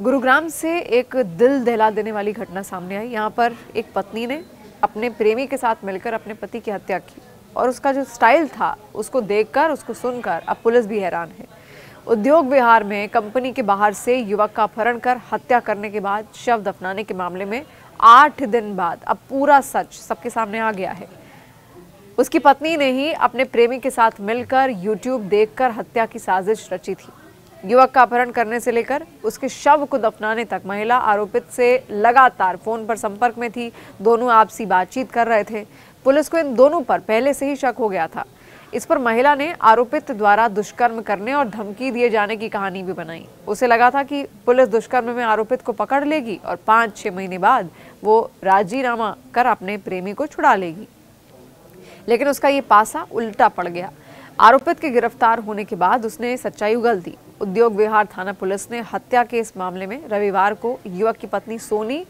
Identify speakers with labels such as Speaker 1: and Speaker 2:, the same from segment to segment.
Speaker 1: गुरुग्राम से एक दिल दहला देने वाली घटना सामने आई। यहाँ पर एक पत्नी ने अपने प्रेमी के साथ मिलकर अपने पति की हत्या की और उसका जो स्टाइल था उसको देखकर, उसको सुनकर अब पुलिस भी हैरान है। उद्योग विहार में कंपनी के बाहर से युवक का अपहरण कर हत्या करने के बाद शव दफनाने के मामले में 8 दिन बाद अब पूरा सच सबके सामने आ गया है। उसकी पत्नी ने ही अपने प्रेमी के साथ मिलकर यूट्यूब देखकर हत्या की साजिश रची थी। युवक का अपहरण करने से लेकर उसके शव को दफनाने तक महिला आरोपित से लगातार फोन पर संपर्क में थी। दोनों आपसी बातचीत कर रहे थे। पुलिस को इन दोनों पर पहले से ही शक हो गया था। इस पर महिला ने आरोपित द्वारा दुष्कर्म करने और धमकी दिए जाने की कहानी भी बनाई। उसे लगा था कि पुलिस दुष्कर्म में आरोपित को पकड़ लेगी और 5-6 महीने बाद वो राजीनामा कर अपने प्रेमी को छुड़ा लेगी, लेकिन उसका ये पासा उल्टा पड़ गया। आरोपित के गिरफ्तार होने के बाद उसने सच्चाई उगल दी। उद्योग विहार थाना पुलिस ने हत्या के इस मामले में रविवार को युवक की पत्नी सोनी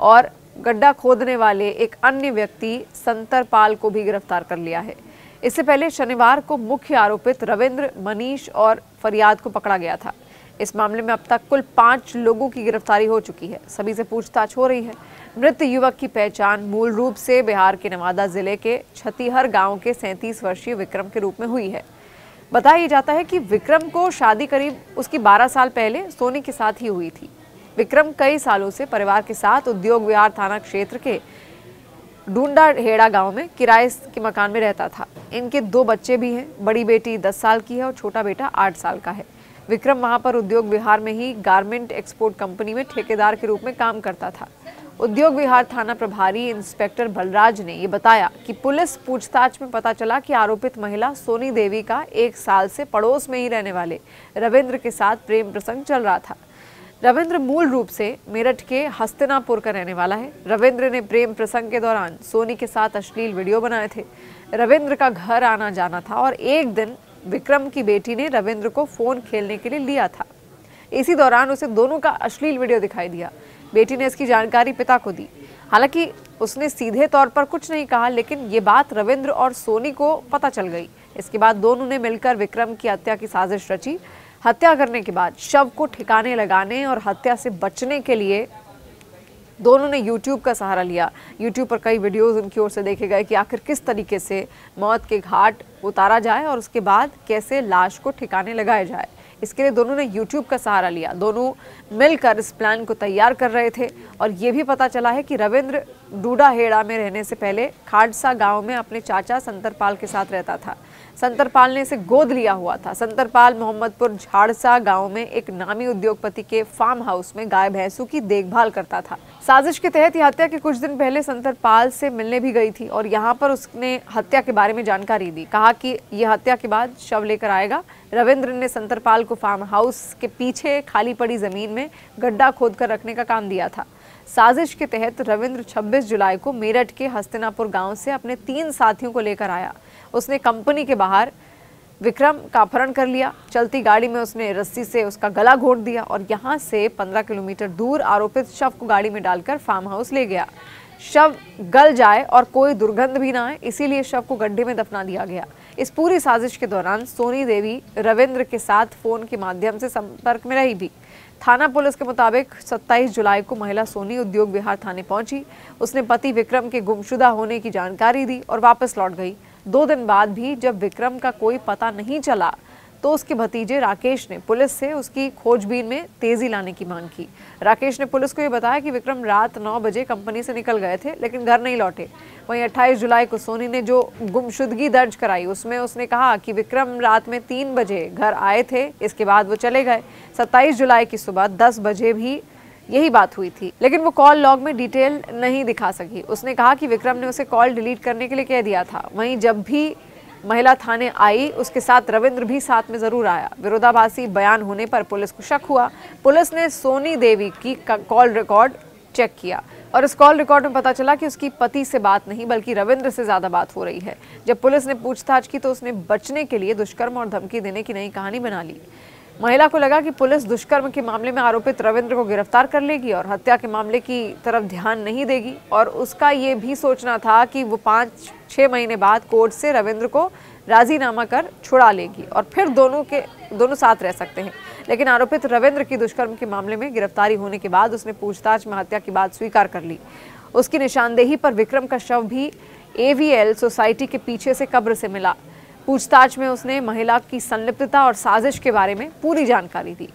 Speaker 1: और गड्ढा खोदने वाले एक अन्य व्यक्ति संतरपाल को भी गिरफ्तार कर लिया है। इससे पहले शनिवार को मुख्य आरोपित रविंद्र, मनीष और फरियाद को पकड़ा गया था। इस मामले में अब तक कुल 5 लोगों की गिरफ्तारी हो चुकी है। सभी से पूछताछ हो रही है। मृत युवक की पहचान मूल रूप से बिहार के नवादा जिले के छतीहर गांव के 37 वर्षीय विक्रम के रूप में हुई है। बताया जाता है कि विक्रम को शादी करीब उसकी 12 साल पहले सोनी के साथ ही हुई थी। विक्रम कई सालों से परिवार के साथ उद्योग विहार थाना क्षेत्र के डूंडा हेड़ा गांव में किराए के मकान में रहता था। इनके 2 बच्चे भी हैं। बड़ी बेटी 10 साल की है और छोटा बेटा 8 साल का है। विक्रम वहां पर उद्योग विहार में ही गारमेंट एक्सपोर्ट कंपनी में ठेकेदार के रूप में काम करता था। उद्योग विहार थाना प्रभारी इंस्पेक्टर बलराज ने ये बताया कि पुलिस पूछताछ में पता चला कि आरोपित महिला सोनी देवी का 1 साल से पड़ोस में ही रहने वाले रविंद्र के साथ प्रेम प्रसंग चल रहा था। रविंद्र मूल रूप से मेरठ के हस्तिनापुर का रहने वाला है। रविंद्र ने प्रेम प्रसंग के दौरान सोनी के साथ अश्लील वीडियो बनाए थे। रविंद्र का घर आना जाना था और एक दिन विक्रम की बेटी ने रविंद्र को फोन खेलने के लिए लिया था। इसी दौरान उसे दोनों का अश्लील वीडियो दिखाई दिया। बेटी ने इसकी जानकारी पिता को दी। हालांकि उसने सीधे तौर पर कुछ नहीं कहा, लेकिन ये बात रविंद्र और सोनी को पता चल गई। इसके बाद दोनों ने मिलकर विक्रम की हत्या की साजिश रची। हत्या करने के बाद शव को ठिकाने लगाने और हत्या से बचने के लिए दोनों ने यूट्यूब का सहारा लिया। यूट्यूब पर कई वीडियोस उनकी ओर से देखे गए कि आखिर किस तरीके से मौत के घाट उतारा जाए और उसके बाद कैसे लाश को ठिकाने लगाया जाए। इसके लिए दोनों ने यूट्यूब का सहारा लिया। दोनों मिलकर इस प्लान को तैयार कर रहे थे और ये भी पता चला है कि रविंद्र डूडा हेड़ा में रहने से पहले खाड़सा गांव में अपने चाचा संतरपाल के साथ रहता था। संतरपाल ने इसे गोद लिया हुआ था। संतरपाल मोहम्मदपुर झाड़सा गांव में एक नामी उद्योगपति के फार्म हाउस में गाय भैंसों की देखभाल करता था। साजिश के तहत यह हत्या के कुछ दिन पहले संतरपाल से मिलने भी गई थी और यहाँ पर उसने हत्या के बारे में जानकारी दी। कहा कि यह हत्या के बाद शव लेकर आएगा। रविंद्र ने संतरपाल को फार्म हाउस के पीछे खाली पड़ी जमीन में गड्ढा खोदकर रखने का काम दिया था। साजिश के तहत रविंद्र 26 जुलाई को मेरठ के हस्तिनापुर गांव से अपने 3 साथियों को लेकर आया। उसने कंपनी के बाहर विक्रम का अपहरण कर लिया। चलती गाड़ी में उसने रस्सी से उसका गला घोंट दिया और यहाँ से 15 किलोमीटर दूर आरोपित शव को गाड़ी में डालकर फार्म हाउस ले गया। शव गल जाए और कोई दुर्गंध भी ना आए, इसीलिए शव को गड्ढे में दफना दिया गया। इस पूरी साजिश के दौरान सोनी देवी रविंद्र के साथ फोन के माध्यम से संपर्क में रही भी। थाना पुलिस के मुताबिक 27 जुलाई को महिला सोनी उद्योग विहार थाने पहुंची। उसने पति विक्रम के गुमशुदा होने की जानकारी दी और वापस लौट गई। 2 दिन बाद भी जब विक्रम का कोई पता नहीं चला तो उसके भतीजे राकेश ने पुलिस से उसकी खोजबीन में तेजी लाने की मांग की। राकेश ने पुलिस को यह बताया कि विक्रम रात 9 बजे कंपनी से निकल गए थे लेकिन घर नहीं लौटे। वहीं 28 जुलाई को सोनी ने जो गुमशुदगी दर्ज कराई उसमें उसने कहा कि विक्रम रात में 3 बजे घर आए थे, इसके बाद वो चले गए। 27 जुलाई की सुबह 10 बजे भी यही बात हुई थी, लेकिन वो कॉल लॉग में डिटेल नहीं दिखा सकी। उसने कहा कि विक्रम ने उसे कॉल डिलीट करने के लिए कह दिया था। वहीं जब भी महिला थाने आई उसके साथ रविंद्र भी साथ में जरूर आया। विरोधाभासी बयान होने पर पुलिस को शक हुआ। पुलिस ने सोनी देवी की कॉल रिकॉर्ड चेक किया और इस कॉल रिकॉर्ड में पता चला कि उसकी पति से बात नहीं बल्कि रविंद्र से ज्यादा बात हो रही है। जब पुलिस ने पूछताछ की तो उसने बचने के लिए दुष्कर्म और धमकी देने की नई कहानी बना ली। महिला को लगा कि पुलिस दुष्कर्म के मामले में आरोपित रविंद्र को गिरफ्तार कर लेगी और हत्या के मामले की तरफ ध्यान नहीं देगी और उसका ये भी सोचना था कि वो 5-6 महीने बाद कोर्ट से रविंद्र को राजीनामा कर छुड़ा लेगी और फिर दोनों साथ रह सकते हैं। लेकिन आरोपित रविंद्र की दुष्कर्म के मामले में गिरफ्तारी होने के बाद उसने पूछताछ में हत्या की बात स्वीकार कर ली। उसकी निशानदेही पर विक्रम का शव भी AVL सोसाइटी के पीछे से कब्र से मिला। पूछताछ में उसने महिला की संलिप्तता और साजिश के बारे में पूरी जानकारी दी।